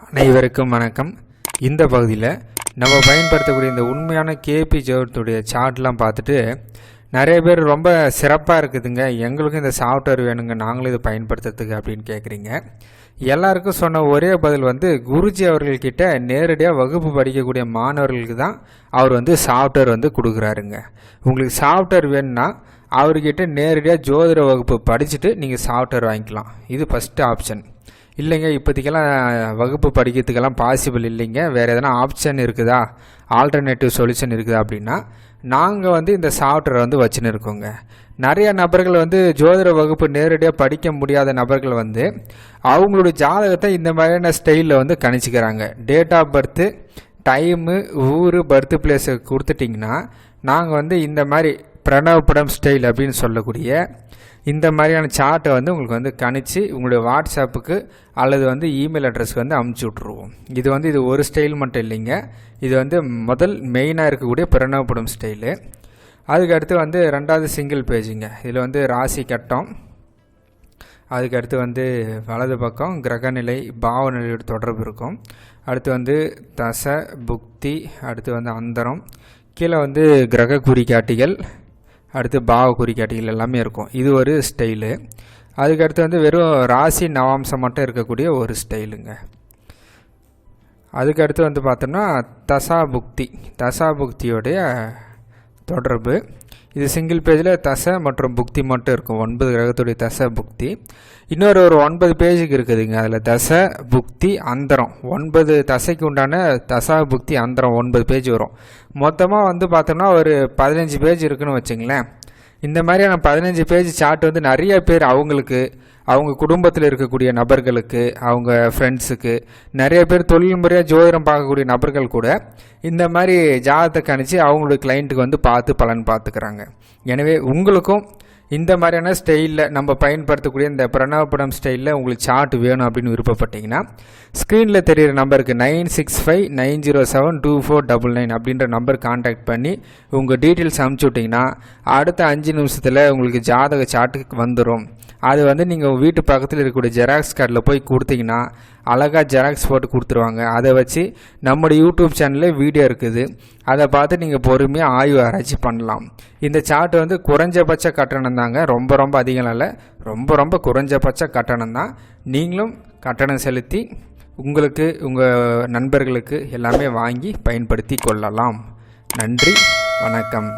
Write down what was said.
அனைவருக்கும் வணக்கம். இந்த பகுதியில் நம்ம பயன்படுத்தக்கூடிய இந்த உண்மையான கேபி ஜெவத்துடைய சார்ட்லாம் பார்த்துட்டு நிறைய பேர் ரொம்ப சிறப்பாக இருக்குதுங்க, எங்களுக்கும் இந்த சாஃப்ட்வேர் வேணுங்க, நாங்களும் இதை பயன்படுத்துறதுக்கு அப்படின்னு கேட்குறீங்க. எல்லாருக்கும் சொன்ன ஒரே பதில் குருஜி அவர்கள்கிட்ட நேரடியாக வகுப்பு படிக்கக்கூடிய மாணவர்களுக்கு தான் அவர் சாஃப்ட்வேர் கொடுக்குறாருங்க. உங்களுக்கு சாஃப்ட்வேர் வேணும்னா அவர்கிட்ட நேரடியாக ஜோதிட வகுப்பு படிச்சுட்டு நீங்கள் சாஃப்ட்வேர் வாங்கிக்கலாம். இது ஃபஸ்ட்டு ஆப்ஷன். இல்லைங்க இப்போதைக்கெல்லாம் வகுப்பு படிக்கிறதுக்கெல்லாம் பாசிபிள் இல்லைங்க, வேறு எதனா ஆப்ஷன் இருக்குதா, ஆல்டர்னேட்டிவ் சொல்யூஷன் இருக்குதா அப்படின்னா நாங்கள் இந்த சாஃப்ட்வேர் வச்சுன்னு இருக்கோங்க. நிறைய நபர்கள் ஜோதிட வகுப்பு நேரடியாக படிக்க முடியாத நபர்கள் அவங்களுடைய ஜாதகத்தை இந்த மாதிரியான ஸ்டைலில் கணிச்சிக்கிறாங்க. டேட் ஆஃப் பர்த்து, டைமு, ஊர், பர்த் பிளேஸை கொடுத்துட்டிங்கன்னா நாங்கள் இந்த மாதிரி பிரணவப்படம் ஸ்டைல் அப்படின்னு சொல்லக்கூடிய இந்த மாதிரியான சார்ட்டை உங்களுக்கு கணிச்சு உங்களுடைய வாட்ஸ்அப்புக்கு அல்லது இமெயில் அட்ரஸ்க்கு அமுச்சு விட்ருவோம். இது ஒரு ஸ்டைல் மட்டும் இல்லைங்க, இது முதல் மெயினாக இருக்கக்கூடிய பிரணவப்படும் ஸ்டைலு. அதுக்கடுத்து ரெண்டாவது சிங்கிள் பேஜுங்க. இதில் ராசி கட்டம், அதுக்கடுத்து வலது பக்கம் கிரகநிலை பாவநிலையோட தொடர்பு இருக்கும். அடுத்து தசை புக்தி, அடுத்து அந்தரம், கீழே கிரக குறிகாட்டிகள், அடுத்து பாவ குறிகாட்டிகள் எல்லாமே இருக்கும். இது ஒரு ஸ்டைலு. அதுக்கடுத்து வெறும் ராசி நவாம்சம் மட்டும் இருக்கக்கூடிய ஒரு ஸ்டைலுங்க. அதுக்கடுத்து பார்த்தோம்னா தசாபுக்தி, தசாபுக்தியோடைய தொடர்பு. இது சிங்கிள் பேஜில் தசை மற்றும் புக்தி மட்டும் இருக்கும், 9 கிரகத்துடைய தசை புக்தி. இன்னொரு 9 பேஜுக்கு இருக்குதுங்க, அதில் தசை புக்தி அந்தரம், 9 தசைக்கு உண்டான தசா புக்தி அந்தரம் 9 பேஜ் வரும். மொத்தமாக பார்த்தோம்னா ஒரு 15 பேஜ் இருக்குன்னு வச்சுங்களேன். இந்த மாதிரியான 15 பேஜ் சார்ட் நிறைய பேர் அவங்க குடும்பத்தில் இருக்கக்கூடிய நபர்களுக்கு, அவங்க ஃப்ரெண்ட்ஸுக்கு, நிறைய பேர் தொழில் முறையாக ஜோதிடம் பார்க்கக்கூடிய நபர்கள் கூட இந்த மாதிரி ஜாதகத்தை கணிச்சு அவங்களுடைய கிளைண்ட்டுக்கு பார்த்து பலன் பார்த்துக்கிறாங்க. எனவே உங்களுக்கும் இந்த மாதிரியான ஸ்டைலில் நம்ம பயன்படுத்தக்கூடிய இந்த பிரணவப்படம் ஸ்டைலில் உங்களுக்கு சார்ட் வேணும் அப்படின்னு விருப்பப்பட்டீங்கன்னா ஸ்க்ரீனில் தெரிகிற நம்பருக்கு 9659072499 அப்படின்ற நம்பர் கான்டாக்ட் பண்ணி உங்கள் டீட்டெயில்ஸ் அனுப்பிச்சி விட்டிங்கன்னா அடுத்த 5 நிமிஷத்தில் உங்களுக்கு ஜாதக சார்ட்டுக்கு வந்துடும். அது நீங்கள் வீட்டு பக்கத்தில் இருக்கக்கூடிய ஜெராக்ஸ் கார்டில் போய் கொடுத்தீங்கன்னா அழகாக ஜெராக்ஸ் போட்டு கொடுத்துருவாங்க. அதை வச்சு நம்முடைய யூடியூப் சேனலில் வீடியோ இருக்குது, அதை பார்த்து நீங்கள் பொறுமையாக ஆய்வு ஆராய்ச்சி பண்ணலாம். இந்த சார்ட் குறைஞ்சபட்ச கட்டணம் தாங்க, ரொம்ப அதிகம் இல்லை, ரொம்ப குறைஞ்சபட்ச கட்டணம் தான். நீங்களும் கட்டணம் செலுத்தி உங்களுக்கு உங்கள் நண்பர்களுக்கு எல்லாமே வாங்கி பயன்படுத்தி கொள்ளலாம். நன்றி, வணக்கம்.